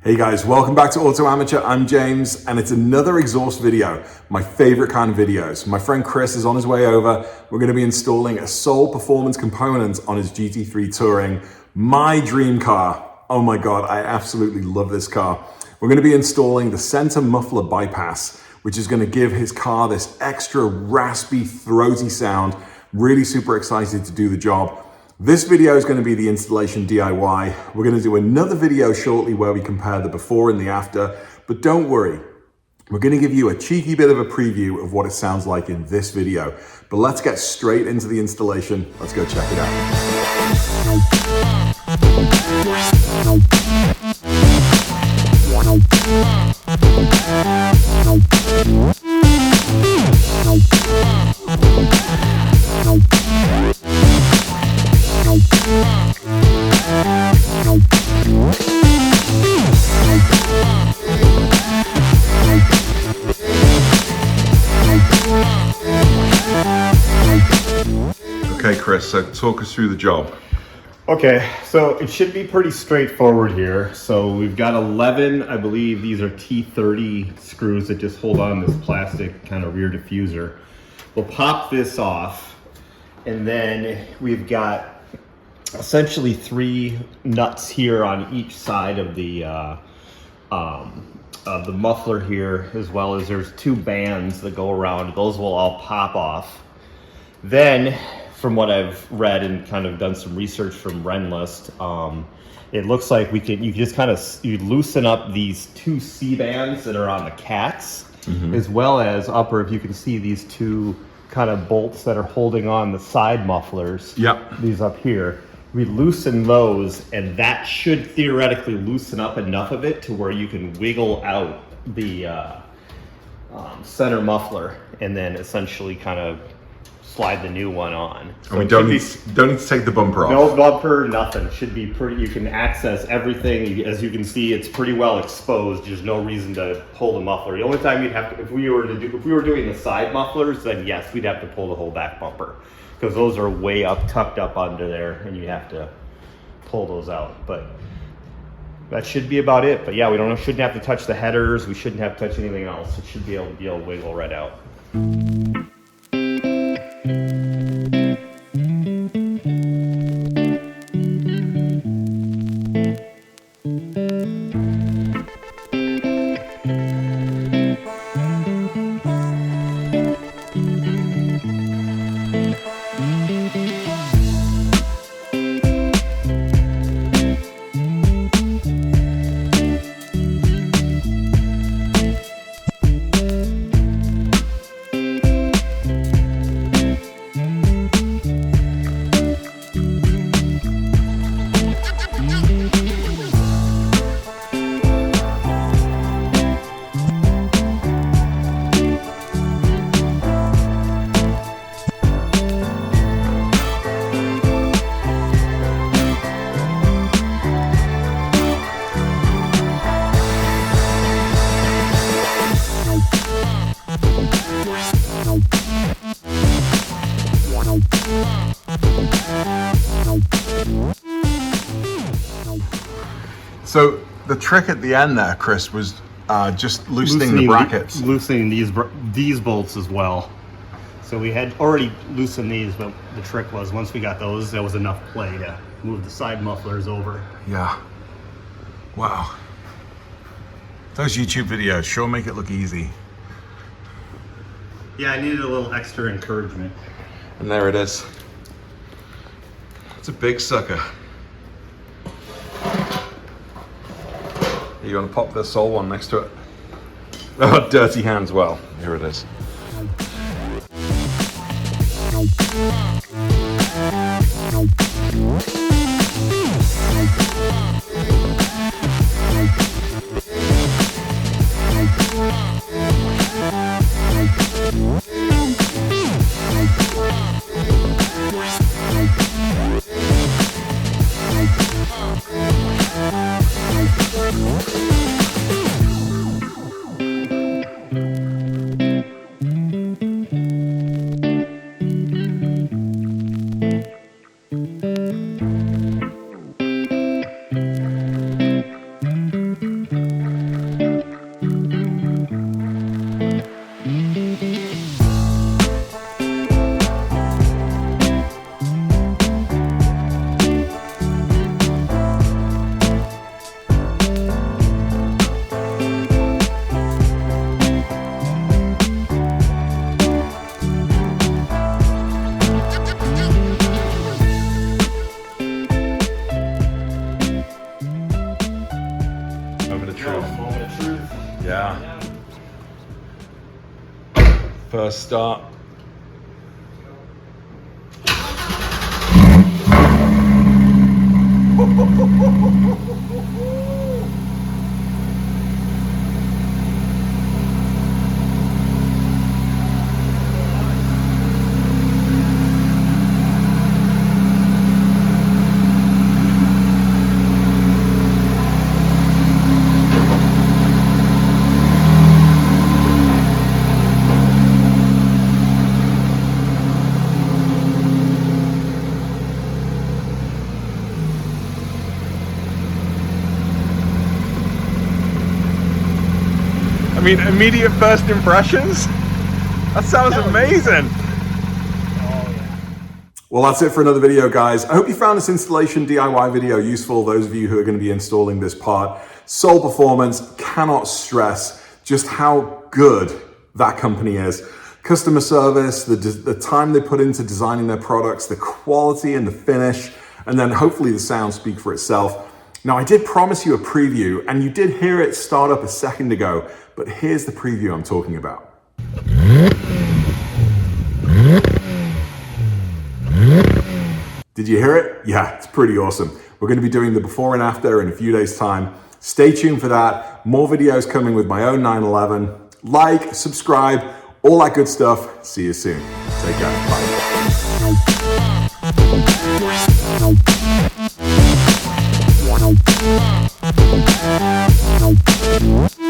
Hey guys, welcome back to Auto Amateur. I'm James, and it's another exhaust video, my favorite kind of videos. My friend Chris is on his way over. We're going to be installing a sole performance component on his GT3 Touring, my dream car. Oh my God, I absolutely love this car. We're going to be installing the center muffler bypass, which is going to give his car this extra raspy, throaty sound. Really super excited to do the job. This video is going to be the installation DIY. We're going to do another video shortly where we compare the before and the after, but don't worry. We're going to give you a cheeky bit of a preview of what it sounds like in this video. But let's get straight into the installation. Let's go check it out. Okay, Chris, so talk us through the job. Okay, so it should be pretty straightforward here. So we've got 11, I believe these are T30 screws that just hold on this plastic kind of rear diffuser. We'll pop this off, and then we've got essentially 3 nuts here on each side of the muffler here, as well as there's 2 bands that go around. Those will all pop off. Then, from what I've read and kind of done some research from Renlist, it looks like you just kind of loosen up these 2 C-bands that are on the cats, as well as upper, if you can see these 2 kind of bolts that are holding on the side mufflers. Yep. These up here. We loosen those, and that should theoretically loosen up enough of it to where you can wiggle out the center muffler, and then essentially kind of slide the new one on. So and we don't need to take the bumper off. No bumper, nothing. Should be pretty, you can access everything. As you can see, it's pretty well exposed. There's no reason to pull the muffler. The only time you'd have to, if we were doing the side mufflers, then yes, we'd have to pull the whole back bumper, because those are way up, tucked up under there, and you have to pull those out. But that should be about it. But yeah, shouldn't have to touch the headers. We shouldn't have to touch anything else. It should be able to wiggle right out. So the trick at the end there, Chris, was just loosening the brackets. Loosening these bolts as well. So we had already loosened these, but the trick was once we got those, there was enough play to move the side mufflers over. Yeah. Wow. Those YouTube videos sure make it look easy. Yeah, I needed a little extra encouragement. And there it is. It's a big sucker. You want to pop the sole one next to it? Oh, dirty hands. Well, here it is. truth. Moment of truth. Yeah. First start. I mean, immediate first impressions? That sounds amazing. Well, that's it for another video, guys. I hope you found this installation DIY video useful, those of you who are going to be installing this part. Soul Performance, cannot stress just how good that company is. Customer service, the time they put into designing their products, the quality and the finish, and then hopefully the sound speak for itself. Now, I did promise you a preview, and you did hear it start up a second ago, but here's the preview I'm talking about. Did you hear it? Yeah, it's pretty awesome. We're going to be doing the before and after in a few days' time. Stay tuned for that. More videos coming with my own 911. Like, subscribe, all that good stuff. See you soon. Take care. Bye.